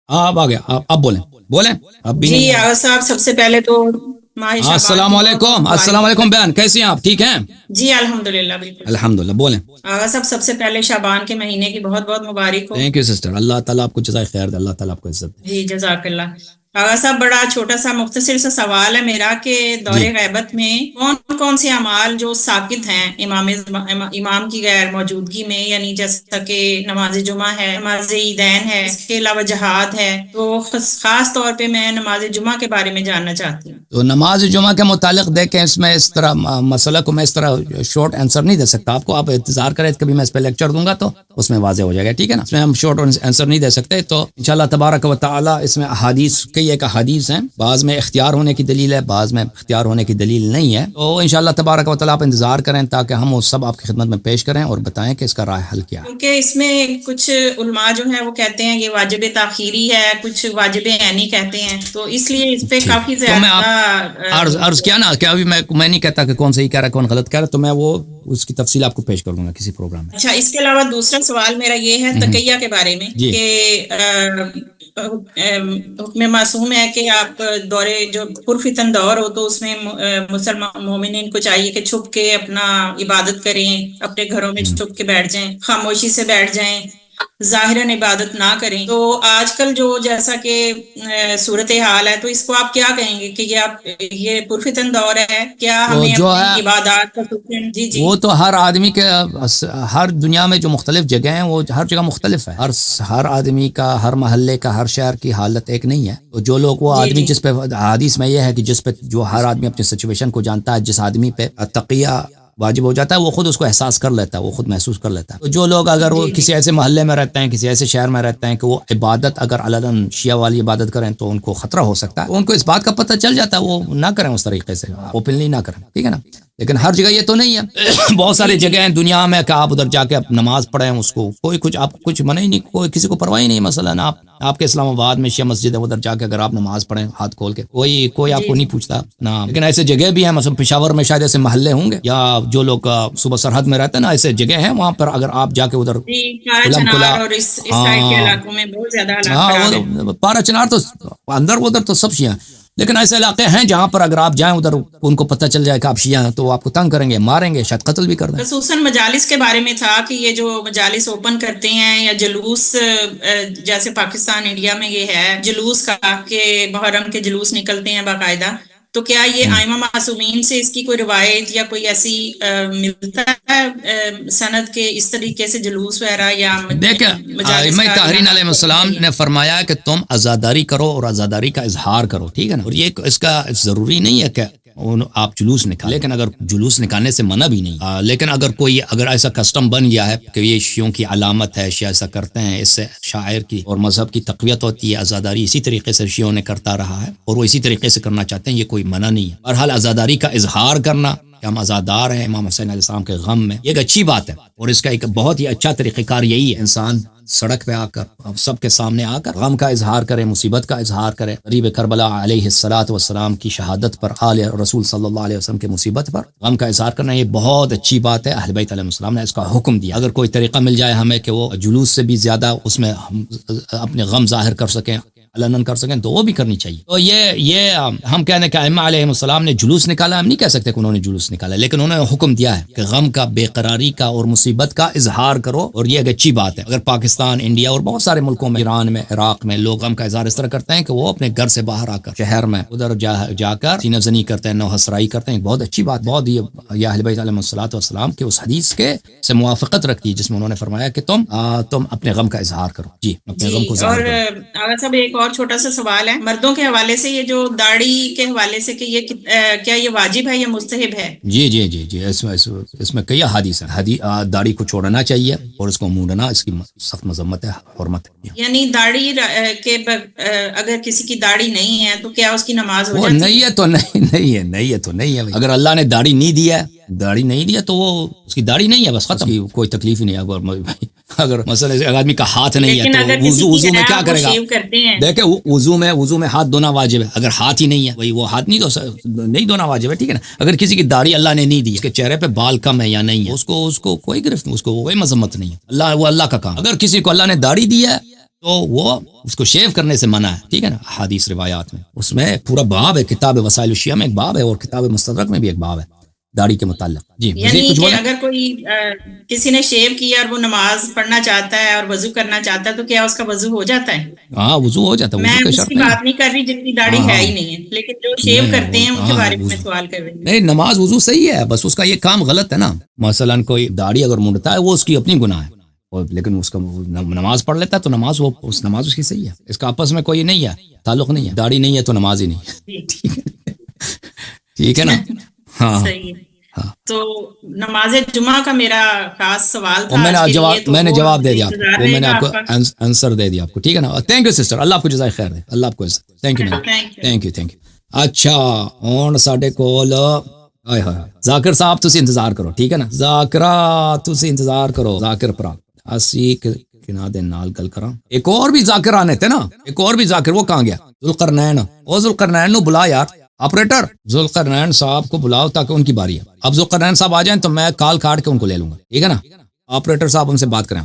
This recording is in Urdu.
آپ آ گیا، آپ بولیں بولیں، اب بھی جی نہیں آ آغا صاحب، سب سے پہلے تو ماہ رہا۔ شعبان السلام کی بہت بہت علیکم، السلام مبارک۔ علیکم بہن، کیسی ہیں آپ؟ ٹھیک ہیں؟ جی الحمدللہ بالکل ٹھیک۔ الحمدللہ، بولیں۔ آغا صاحب، سب سے پہلے شعبان کے مہینے کی بہت بہت مبارک ہو۔ تھینک یو سسٹر، اللہ تعالیٰ آپ کو جزائے خیر دے، اللہ تعالیٰ آپ کو عزت دے۔ جی جزاک اللہ۔ آغا صاحب، بڑا چھوٹا سا مختصر سا سوال ہے میرا کہ دور جی غیبت میں کون کون سے اعمال جو ساقط ہیں امام کی غیر موجودگی میں، یعنی جیسا کہ نماز جمعہ ہے، نماز عیدین ہے، اس کے علاوہ جہاد ہے، تو خاص طور پہ میں نماز جمعہ کے بارے میں جاننا چاہتی ہوں۔ تو نماز جمعہ کے متعلق دیکھیں، اس میں اس طرح مسئلہ کو میں اس طرح شارٹ آنسر نہیں دے سکتا آپ کو، آپ انتظار کریں، کبھی میں اس پہ لیکچر دوں گا تو اس میں واضح ہو جائے گا، ٹھیک ہے نا؟ اس میں ہم شارٹ آنسر نہیں دے سکتے، تو انشاءاللہ تبارک و تعالی اس میں احادیث، کئی ایک احادیث ہیں، بعض میں اختیار ہونے کی دلیل ہے، بعض میں اختیار ہونے کی دلیل نہیں ہے، تو انشاءاللہ تبارک و تعالی آپ انتظار کریں تاکہ ہم وہ سب آپ کی خدمت میں پیش کریں اور بتائیں کہ اس کا راہ حل کیا ہے۔ کیونکہ اس میں کچھ علماء جو ہیں وہ کہتے ہیں یہ واجب تاخیری ہے، کچھ واجب عینی کہتے ہیں، تو اس لیے اس پہ کافی تو میں آپ زیادہ عرض کیا نا کہ ابھی میں نہیں کہتا کہ کون صحیح کہہ رہا ہے کون غلط کہہ رہا ہے، تو میں وہ اس کی تفصیل آپ کو پیش کر دوں گا کسی پروگرام میں۔ اچھا، اس کے علاوہ دوسرا سوال میرا یہ ہے تقیہ کے بارے میں جی کہ حکم معصوم ہے کہ آپ دورے جو پرفتن دور ہو تو اس میں مسلمان مومنین کو چاہیے کہ چھپ کے اپنا عبادت کریں، اپنے گھروں میں چھپ کے بیٹھ جائیں، خاموشی سے بیٹھ جائیں، ظاہراً عبادت نہ کریں۔ تو آج کل جو جیسا کہ صورتحال ہے، تو اس کو آپ کیا کہیں گے کہ یہ پرفتن دور ہے، کیا ہمیں جو اپنی ہے عبادات کا جی جی وہ تو ہر آدمی کے، ہر دنیا میں جو مختلف جگہ ہیں وہ ہر جگہ مختلف ہے، ہر آدمی کا، ہر محلے کا، ہر شہر کی حالت ایک نہیں ہے، تو جو لوگ وہ جی آدمی جی جس پہ حدیث میں یہ ہے کہ جس پہ جو ہر آدمی اپنی سچویشن کو جانتا ہے، جس آدمی پہ تقیہ واجب ہو جاتا ہے وہ خود اس کو احساس کر لیتا ہے، وہ خود محسوس کر لیتا ہے۔ تو جو لوگ اگر وہ جی جی کسی ایسے محلے میں رہتے ہیں، کسی ایسے شہر میں رہتے ہیں کہ وہ عبادت اگر علن شیعہ والی عبادت کریں تو ان کو خطرہ ہو سکتا ہے، ان کو اس بات کا پتہ چل جاتا ہے، وہ نہ کریں اس طریقے سے، اوپنلی نہ کریں، ٹھیک ہے نا؟ لیکن ہر جگہ یہ تو نہیں ہے، بہت ساری جگہ ہیں دنیا میں کہ آپ ادھر جا کے نماز پڑھیں، اس کو کوئی کچھ آپ کچھ منع ہی نہیں، کوئی کسی کو پرواہ ہی نہیں۔ مثلا آپ کے اسلام آباد میں شیعہ مسجد ہے، ادھر جا کے اگر آپ نماز پڑھیں ہاتھ کھول کے، کوئی آپ جی کو نہیں پوچھتا نا۔ لیکن ایسے جگہ بھی ہیں، مثلا پشاور میں شاید ایسے محلے ہوں گے، یا جو لوگ صوبہ سرحد میں رہتے ہیں نا، ایسے جگہ ہیں وہاں پر اگر آپ جا کے ادھر جی، کارا کھلم کھلا، چنار اور اس سائڈ کے ہاں علاقوں میں بہت زیادہ حالات ہاں خراب ہیں۔ وہ پارا چنار تو اندر ادھر تو سب شیعہ ہیں، لیکن ایسے علاقے ہیں جہاں پر اگر آپ جائیں ادھر ان کو پتہ چل جائے کہ آپ شیعہ ہیں تو وہ آپ کو تنگ کریں گے، ماریں گے، شاید قتل بھی کر دیں۔ خصوصاً مجالس کے بارے میں تھا کہ یہ جو مجالس اوپن کرتے ہیں یا جلوس، جیسے پاکستان انڈیا میں یہ ہے جلوس کا کہ محرم کے جلوس نکلتے ہیں باقاعدہ، تو کیا یہ ائمہ معصومین سے اس کی کوئی روایت یا کوئی ایسی ملتا ہے سند کے اس طریقے سے جلوس وغیرہ یا دیکھیں مجالس ائمہ کا طاہرین علیہ انعقاد السلام کرتے نے ہیں؟ فرمایا کہ تم عزاداری کرو اور عزاداری کا اظہار کرو، ٹھیک ہے نا؟ اور یہ اس کا ضروری نہیں ہے کہ آپ جلوس نکالیں، لیکن اگر جلوس نکالنے سے منع بھی نہیں، لیکن اگر ایسا کسٹم بن گیا ہے کہ یہ شیعوں کی علامت ہے، شیعہ ایسا کرتے ہیں، اس سے شاعر کی اور مذہب کی تقویت ہوتی ہے، عزاداری اسی طریقے سے شیعوں نے کرتا رہا ہے اور وہ اسی طریقے سے کرنا چاہتے ہیں، یہ کوئی منع نہیں ہے۔ بہرحال عزاداری کا اظہار کرنا کہ ہم عزادار ہیں امام حسین علیہ السلام کے غم میں، یہ ایک اچھی بات ہے، اور اس کا ایک بہت ہی اچھا طریقہ کار یہی ہے، انسان سڑک پہ آ کر سب کے سامنے آ کر غم کا اظہار کرے، مصیبت کا اظہار کرے، قریب کربلا علیہ الصلوۃ والسلام کی شہادت پر، آل رسول صلی اللہ علیہ وسلم کی مصیبت پر غم کا اظہار کرنا، یہ بہت اچھی بات ہے۔ اہل بیت علیہ السلام نے اس کا حکم دیا، اگر کوئی طریقہ مل جائے ہمیں کہ وہ جلوس سے بھی زیادہ اس میں ہم اپنے غم ظاہر کر سکیں، علناً کر سکیں، تو وہ بھی کرنی چاہیے۔ تو یہ ہم کہنے کہ ائمہ علیہ السلام نے جلوس نکالا، ہم نہیں کہہ سکتے کہ انہوں نے جلوس نکالا، لیکن انہوں نے حکم دیا ہے کہ غم کا، بے قراری کا اور مصیبت کا اظہار کرو، اور یہ ایک اچھی بات ہے۔ اگر پاکستان، انڈیا اور بہت سارے ملکوں میں، ایران میں، عراق میں لوگ غم کا اظہار اس طرح کرتے ہیں کہ وہ اپنے گھر سے باہر آ کر شہر میں ادھر جا کر سینہ زنی کرتے ہیں، نوحہ حسرائی کرتے ہیں، بہت اچھی بات، بہت یہ اہل بیت علیہ السلام کے اس حدیث کے سے موافقت رکھتی ہے جس میں انہوں نے فرمایا کہ تم اپنے غم کا اظہار کرو، جی اپنے غم کو جی، ظاہر اور کرو۔ آغا صاحب ایک اور چھوٹا سا سوال ہے مردوں کے حوالے سے، یہ جو داڑھی کے حوالے سے کہ یہ کیا یہ واجب ہے یا مستحب ہے؟ جی اس میں کئی احادیث ہیں، داڑھی کو چھوڑنا چاہیے اور اس کو مونڈنا اس کی سخت مذمت ہے، حرمت ہے۔ یعنی داڑھی کے اگر کسی کی داڑھی نہیں ہے تو کیا اس کی نماز ہو وہ جاتی نہیں ہے تو نہیں ہے، اگر اللہ نے داڑھی نہیں دیا تو وہ اس کی داڑھی نہیں ہے، بس ختم، کوئی تکلیف ہی نہیں ہے۔ اگر مثلا آدمی کا ہاتھ نہیں ہے لیکن اگر تو کسی کی وضو میں ہے کیا آپ وہ کرے گا؟ شیو کرتے ہیں، دیکھیں وضو میں ہاتھ دھونا واجب ہے، اگر ہاتھ ہی نہیں ہے وہی وہ ہاتھ نہیں دھونا واجب ہے، ٹھیک ہے نا؟ اگر کسی کی داڑھی اللہ نے نہیں دی، اس کے چہرے پہ بال کم ہے یا نہیں ہے، اس کو کوئی گرفت، اس کو کوئی مذمت نہیں ہے، وہ اللہ کا کام۔ اگر کسی کو اللہ نے داڑھی دی ہے تو وہ اس کو شیو کرنے سے منع ہے، ٹھیک ہے نا، حدیث روایات میں اس میں پورا باب ہے، کتاب وسائل الشیعہ میں ایک باب ہے اور کتاب مستدرک میں بھی ایک باب ہے داڑھی کے متعلق. جی مزید یعنی کچھ کہ بولیں؟ اگر کوئی کسی نے شیو کیا اور وہ نماز پڑھنا چاہتا ہے اور وضو کرنا چاہتا ہے تو کیا اس کا وضو ہو جاتا ہے؟ ہاں وضو ہو جاتا ہے، میں وضو کا اس شرط کی نہیں بات نہیں کر رہی جن کی داڑھی ہاں ہے ہاں ہی نہیں ہے، لیکن جو شیو کرتے ہیں ان کے بارے میں سوال کر رہی ہوں. نہیں نماز وضو صحیح ہے، بس اس کا یہ کام غلط ہے نا. مثلا کوئی داڑھی اگر مونڈتا ہے وہ اس کی اپنی گناہ ہے، لیکن اس کا نماز پڑھ لیتا ہے تو نماز اس کی صحیح ہے. اس کا آپس میں کوئی نہیں ہے، تعلق نہیں ہے. داڑھی نہیں ہے تو نماز ہی نہیں. ٹھیک ہے نا. ہاں صحیح ہے. تو نماز جمعہ کا میرا خاص سوال اور تھا آج کے لیے، تو میں نے وہ جواب دے دیا آپ انتظار کو، وہ رہے میں نے گا آپ کو آپ کا. آنسر دے دیا آپ کو. ٹھیک ہے نا. تھینک یو سسٹر، اللہ آپ کو جزائے خیر دے، اللہ آپ کو عزت. Thank you ma'am, Thank you. Thank you. اچھا ہن ساڈے کول آئے ہائے ذاکر صاحب تسی انتظار کرو، ٹھیک ہے نا. ذاکرہ تسی انتظار کرو، ذاکر پرا اسی کنا دے نال گل کراں. ایک اور بھی ذاکر آنے تھے نا، ایک اور بھی ذاکر، وہ کہاں گیا؟ ذوالقرنین. او ذوالقرنین نو بلا یار، آپریٹر ذوالقرنین صاحب کو بلاؤ تاکہ ان کی باری ہے. اب ذوالقرنین صاحب آ جائیں تو میں کال کاٹ کے ان کو لے لوں گا، ٹھیک ہے نا. آپریٹر صاحب ان سے بات کریں.